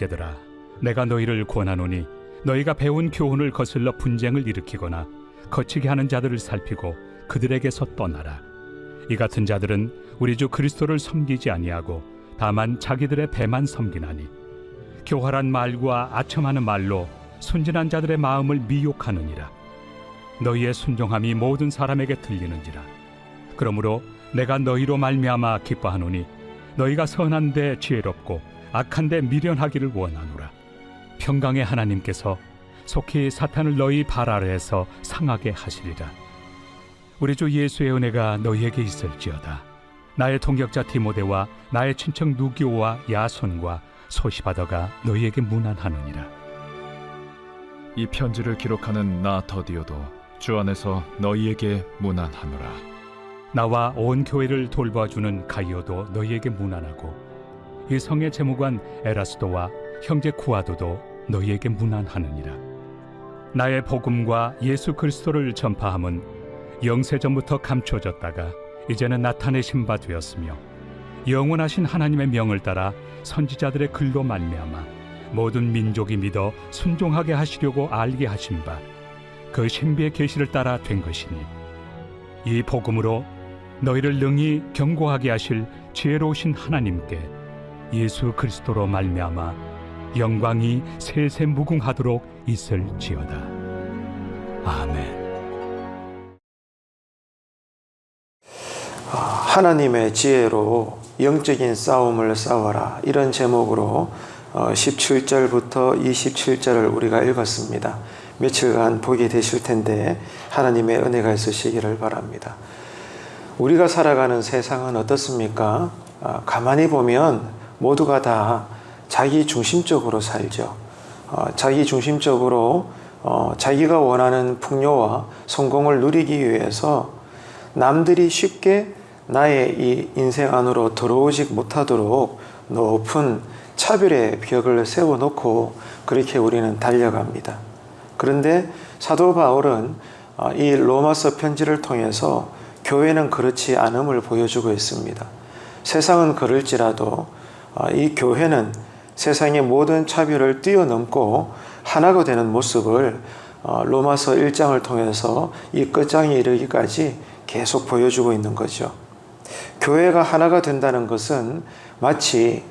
형제들아, 내가 너희를 권하노니 너희가 배운 교훈을 거슬러 분쟁을 일으키거나 거치게 하는 자들을 살피고 그들에게서 떠나라. 이 같은 자들은 우리 주 그리스도를 섬기지 아니하고 다만 자기들의 배만 섬기나니 교활한 말과 아첨하는 말로 순진한 자들의 마음을 미혹하느니라. 너희의 순종함이 모든 사람에게 들리는지라. 그러므로 내가 너희로 말미암아 기뻐하노니 너희가 선한데 지혜롭고 악한데 미련하기를 원하노라. 평강의 하나님께서 속히 사탄을 너희 발 아래에서 상하게 하시리라. 우리 주 예수의 은혜가 너희에게 있을지어다. 나의 동역자 디모데와 나의 친척 누기오와 야손과 소시바더가 너희에게 문안하느니라. 이 편지를 기록하는 나 더디오도 주 안에서 너희에게 문안하노라. 나와 온 교회를 돌봐주는 가이오도 너희에게 문안하고 이 성의 재무관 에라스도와 형제 구아도도 너희에게 문안하느니라. 나의 복음과 예수 그리스도를 전파함은 영세전부터 감춰졌다가 이제는 나타내신 바 되었으며 영원하신 하나님의 명을 따라 선지자들의 글로 말미암아 모든 민족이 믿어 순종하게 하시려고 알게 하신 바 그 신비의 계시를 따라 된 것이니 이 복음으로 너희를 능히 경고하게 하실 지혜로우신 하나님께 예수 그리스도로 말미암아 영광이 세세 무궁하도록 있을지어다. 아멘. 하나님의 지혜로 영적인 싸움을 싸워라, 이런 제목으로 17절부터 27절을 우리가 읽었습니다. 며칠간 보게 되실 텐데 하나님의 은혜가 있으시기를 바랍니다. 우리가 살아가는 세상은 어떻습니까? 가만히 보면 모두가 다 자기 중심적으로 살죠. 자기 중심적으로 자기가 원하는 풍요와 성공을 누리기 위해서 남들이 쉽게 나의 이 인생 안으로 들어오지 못하도록 높은 차별의 벽을 세워놓고 그렇게 우리는 달려갑니다. 그런데 사도 바울은 이 로마서 편지를 통해서 교회는 그렇지 않음을 보여주고 있습니다. 세상은 그럴지라도 이 교회는 세상의 모든 차별을 뛰어넘고 하나가 되는 모습을 로마서 1장을 통해서 이 끝장에 이르기까지 계속 보여주고 있는 거죠. 교회가 하나가 된다는 것은 마치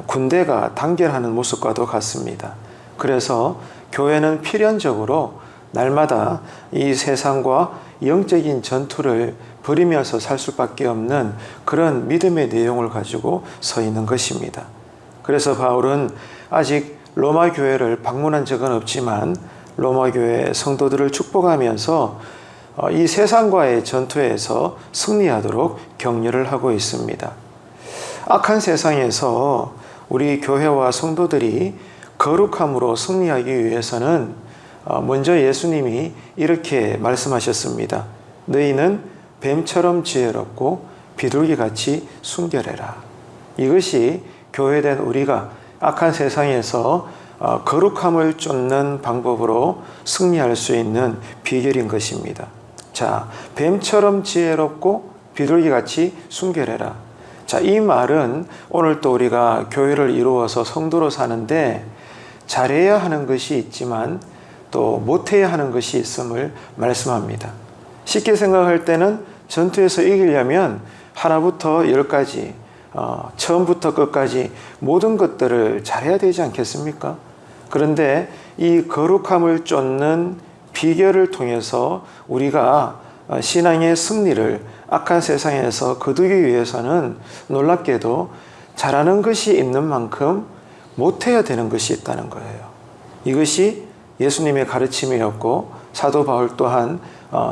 군대가 단결하는 모습과도 같습니다. 그래서 교회는 필연적으로 날마다 이 세상과 영적인 전투를 벌이면서 살 수밖에 없는 그런 믿음의 내용을 가지고 서 있는 것입니다. 그래서 바울은 아직 로마 교회를 방문한 적은 없지만 로마 교회 성도들을 축복하면서 이 세상과의 전투에서 승리하도록 격려를 하고 있습니다. 악한 세상에서 우리 교회와 성도들이 거룩함으로 승리하기 위해서는 먼저 예수님이 이렇게 말씀하셨습니다. 너희는 뱀처럼 지혜롭고 비둘기같이 순결해라. 이것이 교회된 우리가 악한 세상에서 거룩함을 쫓는 방법으로 승리할 수 있는 비결인 것입니다. 자, 뱀처럼 지혜롭고 비둘기같이 순결해라. 자, 이 말은 오늘 또 우리가 교회를 이루어서 성도로 사는데 잘해야 하는 것이 있지만 또 못해야 하는 것이 있음을 말씀합니다. 쉽게 생각할 때는 전투에서 이기려면 하나부터 열까지 처음부터 끝까지 모든 것들을 잘해야 되지 않겠습니까? 그런데 이 거룩함을 쫓는 비결을 통해서 우리가 신앙의 승리를 악한 세상에서 거두기 위해서는 놀랍게도 잘하는 것이 있는 만큼 못해야 되는 것이 있다는 거예요. 이것이 예수님의 가르침이었고 사도 바울 또한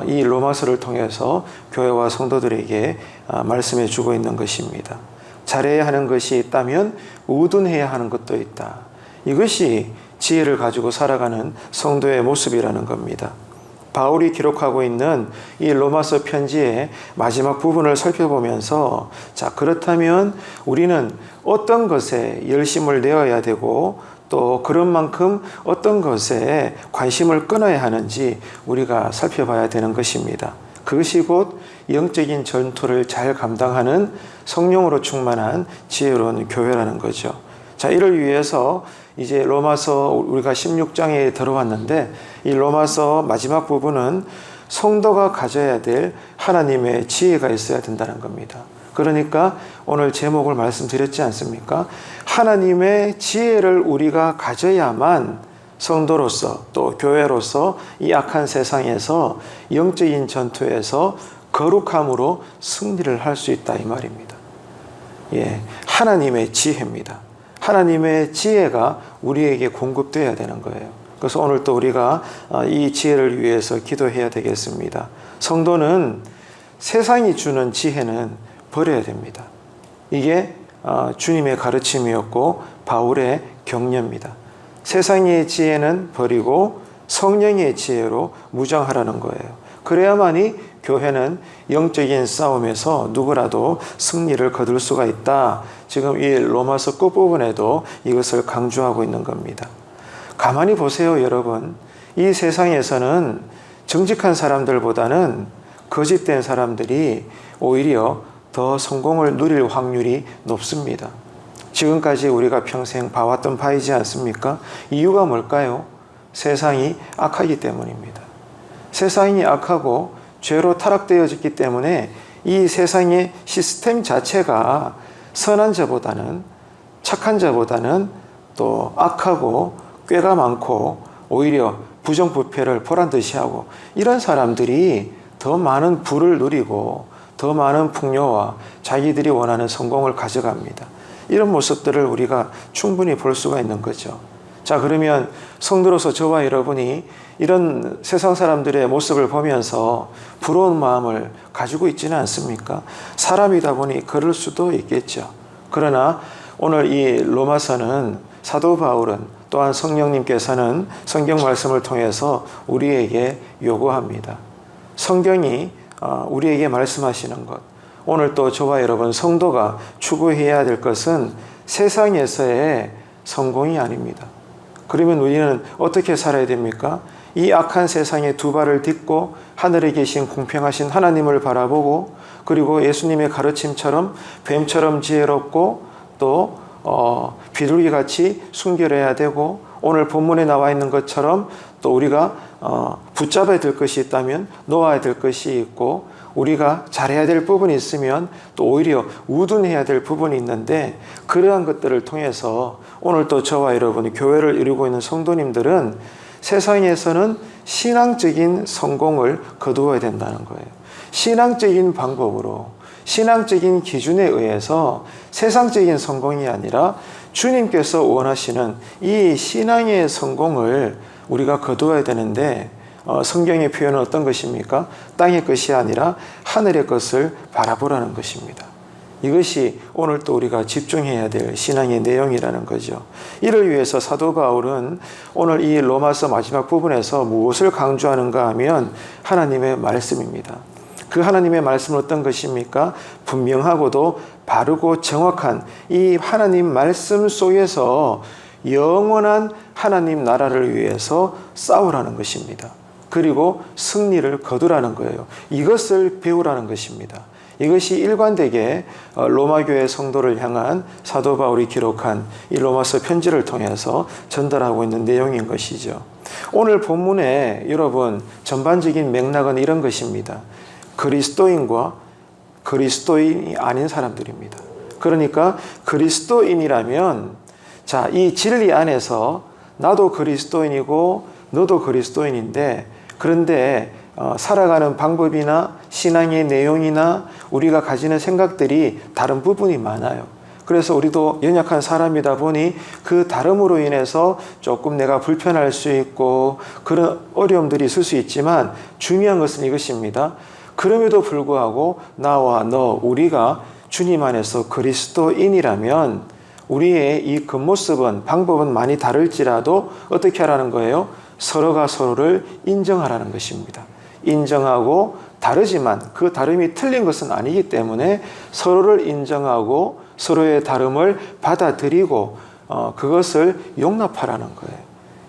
이 로마서를 통해서 교회와 성도들에게 말씀해 주고 있는 것입니다. 잘해야 하는 것이 있다면 우둔해야 하는 것도 있다. 이것이 지혜를 가지고 살아가는 성도의 모습이라는 겁니다. 바울이 기록하고 있는 이 로마서 편지의 마지막 부분을 살펴보면서 자, 그렇다면 우리는 어떤 것에 열심을 내어야 되고 또 그런 만큼 어떤 것에 관심을 끊어야 하는지 우리가 살펴봐야 되는 것입니다. 그것이 곧 영적인 전투를 잘 감당하는 성령으로 충만한 지혜로운 교회라는 거죠. 자, 이를 위해서 이제 로마서 우리가 16장에 들어왔는데, 이 로마서 마지막 부분은 성도가 가져야 될 하나님의 지혜가 있어야 된다는 겁니다. 그러니까 오늘 제목을 말씀드렸지 않습니까? 하나님의 지혜를 우리가 가져야만 성도로서 또 교회로서 이 악한 세상에서 영적인 전투에서 거룩함으로 승리를 할 수 있다, 이 말입니다. 예, 하나님의 지혜입니다. 하나님의 지혜가 우리에게 공급되어야 되는 거예요. 그래서 오늘 또 우리가 이 지혜를 위해서 기도해야 되겠습니다. 성도는 세상이 주는 지혜는 버려야 됩니다. 이게 주님의 가르침이었고 바울의 격려입니다. 세상의 지혜는 버리고 성령의 지혜로 무장하라는 거예요. 그래야만이 교회는 영적인 싸움에서 누구라도 승리를 거둘 수가 있다. 지금 이 로마서 끝부분에도 이것을 강조하고 있는 겁니다. 가만히 보세요, 여러분. 이 세상에서는 정직한 사람들보다는 거짓된 사람들이 오히려 더 성공을 누릴 확률이 높습니다. 지금까지 우리가 평생 봐왔던 바이지 않습니까? 이유가 뭘까요? 세상이 악하기 때문입니다. 세상이 악하고 죄로 타락되어졌기 때문에 이 세상의 시스템 자체가 선한 자보다는, 착한 자보다는 또 악하고 꾀가 많고 오히려 부정부패를 보란듯이 하고, 이런 사람들이 더 많은 부를 누리고 더 많은 풍요와 자기들이 원하는 성공을 가져갑니다. 이런 모습들을 우리가 충분히 볼 수가 있는 거죠. 자, 그러면 성도로서 저와 여러분이 이런 세상 사람들의 모습을 보면서 부러운 마음을 가지고 있지는 않습니까? 사람이다 보니 그럴 수도 있겠죠. 그러나 오늘 이 로마서는 사도 바울은 또한 성령님께서는 성경 말씀을 통해서 우리에게 요구합니다. 성경이 우리에게 말씀하시는 것, 오늘 또 저와 여러분 성도가 추구해야 될 것은 세상에서의 성공이 아닙니다. 그러면 우리는 어떻게 살아야 됩니까? 이 악한 세상에 두 발을 딛고 하늘에 계신 공평하신 하나님을 바라보고, 그리고 예수님의 가르침처럼 뱀처럼 지혜롭고 또 비둘기같이 순결해야 되고, 오늘 본문에 나와 있는 것처럼 또 우리가 붙잡아야 될 것이 있다면 놓아야 될 것이 있고, 우리가 잘해야 될 부분이 있으면 또 오히려 우둔해야 될 부분이 있는데, 그러한 것들을 통해서 오늘 또 저와 여러분이 교회를 이루고 있는 성도님들은 세상에서는 신앙적인 성공을 거두어야 된다는 거예요. 신앙적인 방법으로, 신앙적인 기준에 의해서 세상적인 성공이 아니라 주님께서 원하시는 이 신앙의 성공을 우리가 거두어야 되는데, 성경의 표현은 어떤 것입니까? 땅의 것이 아니라 하늘의 것을 바라보라는 것입니다. 이것이 오늘 또 우리가 집중해야 될 신앙의 내용이라는 거죠. 이를 위해서 사도 바울은 오늘 이 로마서 마지막 부분에서 무엇을 강조하는가 하면 하나님의 말씀입니다. 그 하나님의 말씀은 어떤 것입니까? 분명하고도 바르고 정확한 이 하나님 말씀 속에서 영원한 하나님 나라를 위해서 싸우라는 것입니다. 그리고 승리를 거두라는 거예요. 이것을 배우라는 것입니다. 이것이 일관되게 로마 교회 성도를 향한 사도 바울이 기록한 이 로마서 편지를 통해서 전달하고 있는 내용인 것이죠. 오늘 본문에 여러분 전반적인 맥락은 이런 것입니다. 그리스도인과 그리스도인이 아닌 사람들입니다. 그러니까 그리스도인이라면, 자, 이 진리 안에서 나도 그리스도인이고 너도 그리스도인인데, 그런데 살아가는 방법이나 신앙의 내용이나 우리가 가지는 생각들이 다른 부분이 많아요. 그래서 우리도 연약한 사람이다 보니 그 다름으로 인해서 조금 내가 불편할 수 있고 그런 어려움들이 있을 수 있지만, 중요한 것은 이것입니다. 그럼에도 불구하고 나와 너, 우리가 주님 안에서 그리스도인이라면 우리의 이 겉모습은, 방법은 많이 다를지라도 어떻게 하라는 거예요? 서로가 서로를 인정하라는 것입니다. 인정하고, 다르지만 그 다름이 틀린 것은 아니기 때문에 서로를 인정하고 서로의 다름을 받아들이고 그것을 용납하라는 거예요.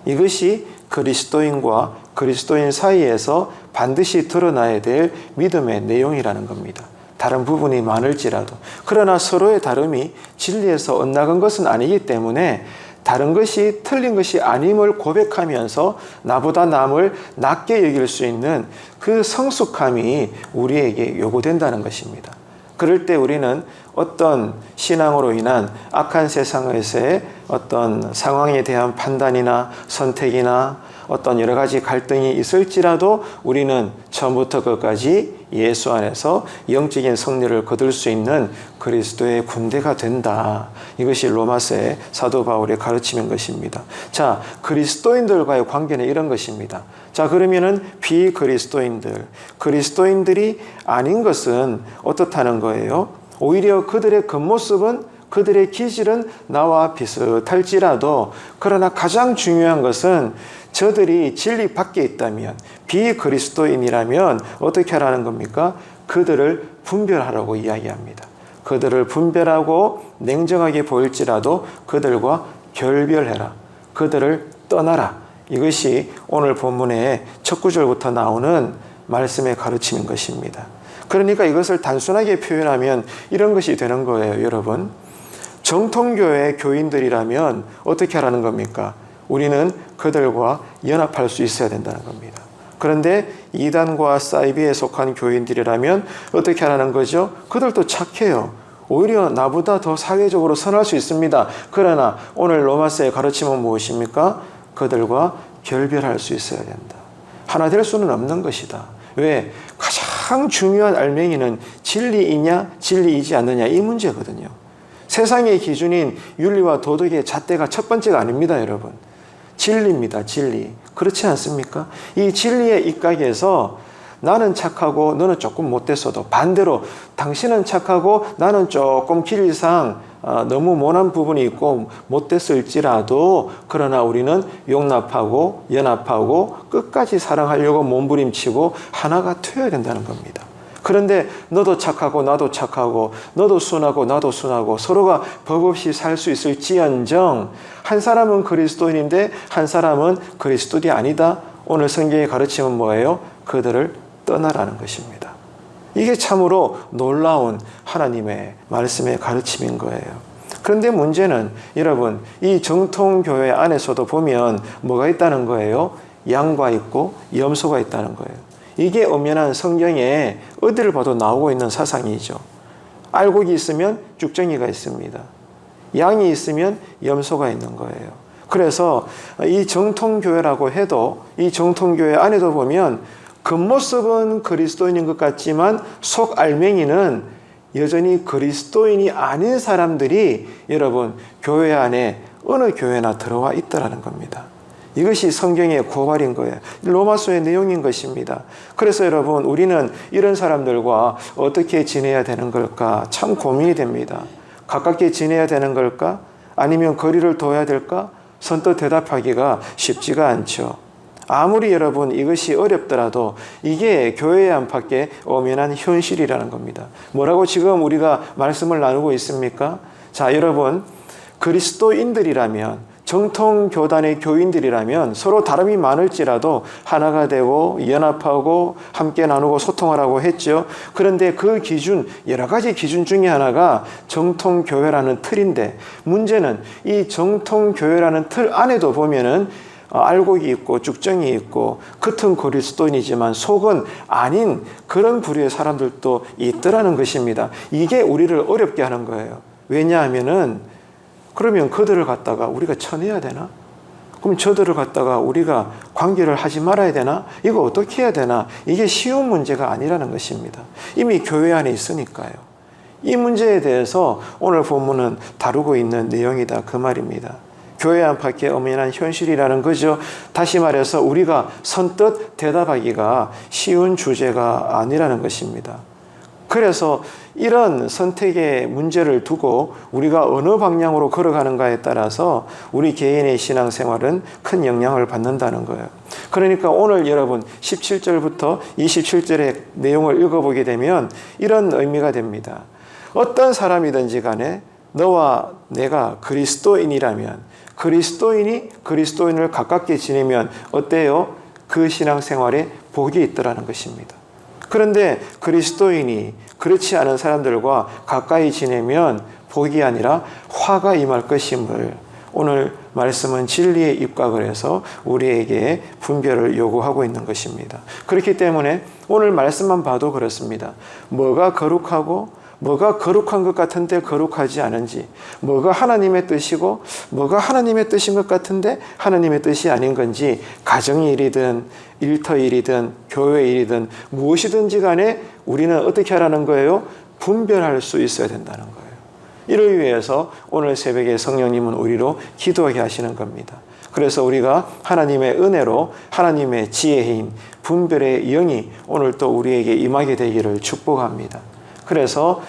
이것이 그리스도인과 그리스도인 사이에서 반드시 드러나야 될 믿음의 내용이라는 겁니다. 다른 부분이 많을지라도, 그러나 서로의 다름이 진리에서 엇나간 것은 아니기 때문에 다른 것이 틀린 것이 아님을 고백하면서 나보다 남을 낮게 여길 수 있는 그 성숙함이 우리에게 요구된다는 것입니다. 그럴 때 우리는 어떤 신앙으로 인한 악한 세상에서의 어떤 상황에 대한 판단이나 선택이나 어떤 여러 가지 갈등이 있을지라도 우리는 처음부터 끝까지 예수 안에서 영적인 승리를 거둘 수 있는 그리스도의 군대가 된다. 이것이 로마서의 사도 바울의 가르침인 것입니다. 자, 그리스도인들과의 관계는 이런 것입니다. 자, 그러면은 비그리스도인들, 그리스도인들이 아닌 것은 어떻다는 거예요? 오히려 그들의 겉모습은, 그들의 기질은 나와 비슷할지라도, 그러나 가장 중요한 것은 저들이 진리 밖에 있다면, 비그리스도인이라면 어떻게 하라는 겁니까? 그들을 분별하라고 이야기합니다. 그들을 분별하고 냉정하게 보일지라도 그들과 결별해라. 그들을 떠나라. 이것이 오늘 본문의 첫 구절부터 나오는 말씀의 가르침인 것입니다. 그러니까 이것을 단순하게 표현하면 이런 것이 되는 거예요, 여러분. 정통교회 교인들이라면 어떻게 하라는 겁니까? 우리는 그들과 연합할 수 있어야 된다는 겁니다. 그런데 이단과 사이비에 속한 교인들이라면 어떻게 하라는 거죠? 그들도 착해요. 오히려 나보다 더 사회적으로 선할 수 있습니다. 그러나 오늘 로마서의 가르침은 무엇입니까? 그들과 결별할 수 있어야 된다. 하나 될 수는 없는 것이다. 왜? 가장 중요한 알맹이는 진리이냐 진리이지 않느냐 이 문제거든요. 세상의 기준인 윤리와 도덕의 잣대가 첫 번째가 아닙니다, 여러분. 진리입니다, 진리. 그렇지 않습니까? 이 진리의 입각에서 나는 착하고 너는 조금 못됐어도, 반대로 당신은 착하고 나는 조금 길이상 너무 모난 부분이 있고 못됐을지라도, 그러나 우리는 용납하고 연합하고 끝까지 사랑하려고 몸부림치고 하나가 되어야 된다는 겁니다. 그런데 너도 착하고 나도 착하고 너도 순하고 나도 순하고 서로가 법 없이 살 수 있을지언정 한 사람은 그리스도인인데 한 사람은 그리스도인이 아니다. 오늘 성경의 가르침은 뭐예요? 그들을 떠나라는 것입니다. 이게 참으로 놀라운 하나님의 말씀의 가르침인 거예요. 그런데 문제는 여러분, 이 정통교회 안에서도 보면 뭐가 있다는 거예요? 양과 있고 염소가 있다는 거예요. 이게 엄연한 성경에 어디를 봐도 나오고 있는 사상이죠. 알곡이 있으면 쭉정이가 있습니다. 양이 있으면 염소가 있는 거예요. 그래서 이 정통교회라고 해도 이 정통교회 안에도 보면 겉모습은 그리스도인인 것 같지만 속 알맹이는 여전히 그리스도인이 아닌 사람들이 여러분 교회 안에 어느 교회나 들어와 있다라는 겁니다. 이것이 성경의 고발인 거예요. 로마서의 내용인 것입니다. 그래서 여러분, 우리는 이런 사람들과 어떻게 지내야 되는 걸까? 참 고민이 됩니다. 가깝게 지내야 되는 걸까? 아니면 거리를 둬야 될까? 선뜻 대답하기가 쉽지가 않죠. 아무리 여러분 이것이 어렵더라도 이게 교회 안팎의 엄연한 현실이라는 겁니다. 뭐라고 지금 우리가 말씀을 나누고 있습니까? 자, 여러분, 그리스도인들이라면, 정통교단의 교인들이라면 서로 다름이 많을지라도 하나가 되고 연합하고 함께 나누고 소통하라고 했죠. 그런데 그 기준, 여러 가지 기준 중에 하나가 정통교회라는 틀인데, 문제는 이 정통교회라는 틀 안에도 보면은 알곡이 있고 쭉정이 있고 겉은 그리스도인이지만 속은 아닌 그런 부류의 사람들도 있더라는 것입니다. 이게 우리를 어렵게 하는 거예요. 왜냐하면은 그러면 그들을 갖다가 우리가 쳐내야 되나? 그럼 저들을 갖다가 우리가 관계를 하지 말아야 되나? 이거 어떻게 해야 되나? 이게 쉬운 문제가 아니라는 것입니다. 이미 교회 안에 있으니까요. 이 문제에 대해서 오늘 본문은 다루고 있는 내용이다, 그 말입니다. 교회 안팎의 엄연한 현실이라는 거죠. 다시 말해서 우리가 선뜻 대답하기가 쉬운 주제가 아니라는 것입니다. 그래서 이런 선택의 문제를 두고 우리가 어느 방향으로 걸어가는가에 따라서 우리 개인의 신앙생활은 큰 영향을 받는다는 거예요. 그러니까 오늘 여러분 17절부터 27절의 내용을 읽어보게 되면 이런 의미가 됩니다. 어떤 사람이든지 간에 너와 내가 그리스도인이라면, 그리스도인이 그리스도인을 가깝게 지내면 어때요? 그 신앙생활에 복이 있더라는 것입니다. 그런데 그리스도인이 그렇지 않은 사람들과 가까이 지내면 복이 아니라 화가 임할 것임을 오늘 말씀은 진리에 입각을 해서 우리에게 분별을 요구하고 있는 것입니다. 그렇기 때문에 오늘 말씀만 봐도 그렇습니다. 뭐가 거룩하고 뭐가 거룩한 것 같은데 거룩하지 않은지, 뭐가 하나님의 뜻이고 뭐가 하나님의 뜻인 것 같은데 하나님의 뜻이 아닌 건지, 가정 일이든 일터 일이든 교회 일이든 무엇이든지 간에 우리는 어떻게 하라는 거예요? 분별할 수 있어야 된다는 거예요. 이를 위해서 오늘 새벽에 성령님은 우리로 기도하게 하시는 겁니다. 그래서 우리가 하나님의 은혜로 하나님의 지혜인 분별의 영이 오늘 또 우리에게 임하게 되기를 축복합니다. 그래서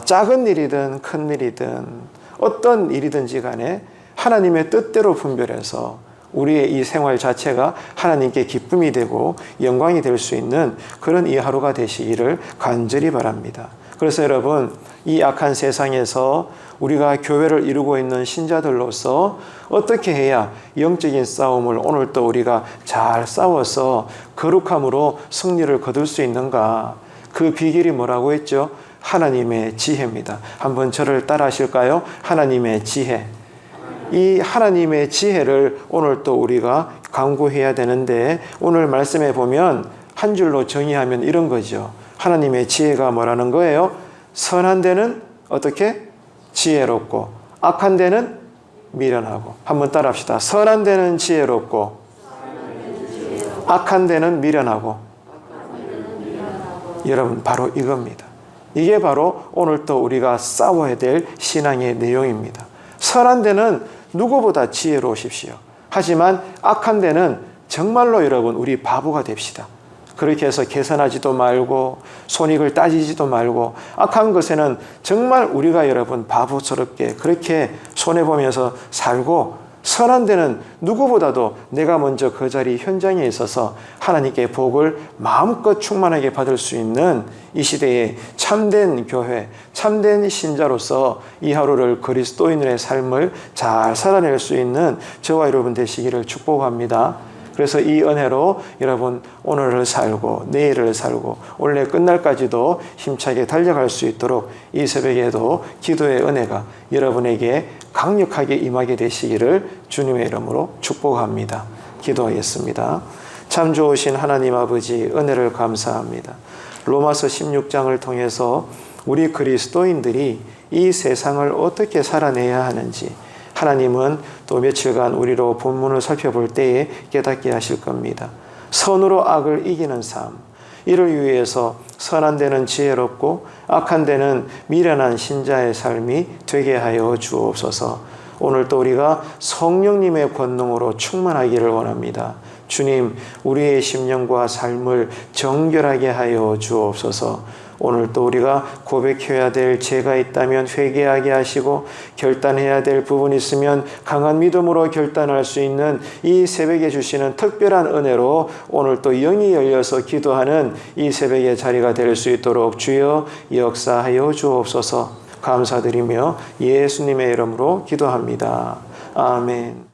작은 일이든 큰 일이든 어떤 일이든지 간에 하나님의 뜻대로 분별해서 우리의 이 생활 자체가 하나님께 기쁨이 되고 영광이 될 수 있는 그런 이 하루가 되시기를 간절히 바랍니다. 그래서 여러분, 이 악한 세상에서 우리가 교회를 이루고 있는 신자들로서 어떻게 해야 영적인 싸움을 오늘 또 우리가 잘 싸워서 거룩함으로 승리를 거둘 수 있는가? 그 비결이 뭐라고 했죠? 하나님의 지혜입니다. 한번 저를 따라 하실까요? 하나님의 지혜. 이 하나님의 지혜를 오늘 또 우리가 강구해야 되는데, 오늘 말씀에 보면 한 줄로 정의하면 이런 거죠. 하나님의 지혜가 뭐라는 거예요? 선한 데는 어떻게? 지혜롭고, 악한 데는 미련하고. 한번 따라 합시다. 선한 데는 지혜롭고, 악한 데는 미련하고. 여러분, 바로 이겁니다. 이게 바로 오늘 또 우리가 싸워야 될 신앙의 내용입니다. 선한 데는 누구보다 지혜로우십시오. 하지만 악한 데는 정말로 여러분, 우리 바보가 됩시다. 그렇게 해서 개선하지도 말고 손익을 따지지도 말고 악한 것에는 정말 우리가 여러분 바보스럽게 그렇게 손해보면서 살고, 선한 데는 누구보다도 내가 먼저 그 자리 현장에 있어서 하나님께 복을 마음껏 충만하게 받을 수 있는 이 시대의 참된 교회, 참된 신자로서 이 하루를 그리스도인의 삶을 잘 살아낼 수 있는 저와 여러분 되시기를 축복합니다. 그래서 이 은혜로 여러분 오늘을 살고 내일을 살고 올해 끝날까지도 힘차게 달려갈 수 있도록 이 새벽에도 기도의 은혜가 여러분에게 강력하게 임하게 되시기를 주님의 이름으로 축복합니다. 기도하겠습니다. 참 좋으신 하나님 아버지, 은혜를 감사합니다. 로마서 16장을 통해서 우리 그리스도인들이 이 세상을 어떻게 살아내야 하는지 하나님은 또 며칠간 우리로 본문을 살펴볼 때에 깨닫게 하실 겁니다. 선으로 악을 이기는 삶, 이를 위해서 선한 데는 지혜롭고 악한 데는 미련한 신자의 삶이 되게 하여 주옵소서. 오늘 또 우리가 성령님의 권능으로 충만하기를 원합니다. 주님, 우리의 심령과 삶을 정결하게 하여 주옵소서. 오늘 또 우리가 고백해야 될 죄가 있다면 회개하게 하시고, 결단해야 될 부분이 있으면 강한 믿음으로 결단할 수 있는 이 새벽에 주시는 특별한 은혜로 오늘 또 영이 열려서 기도하는 이 새벽의 자리가 될 수 있도록 주여 역사하여 주옵소서. 감사드리며 예수님의 이름으로 기도합니다. 아멘.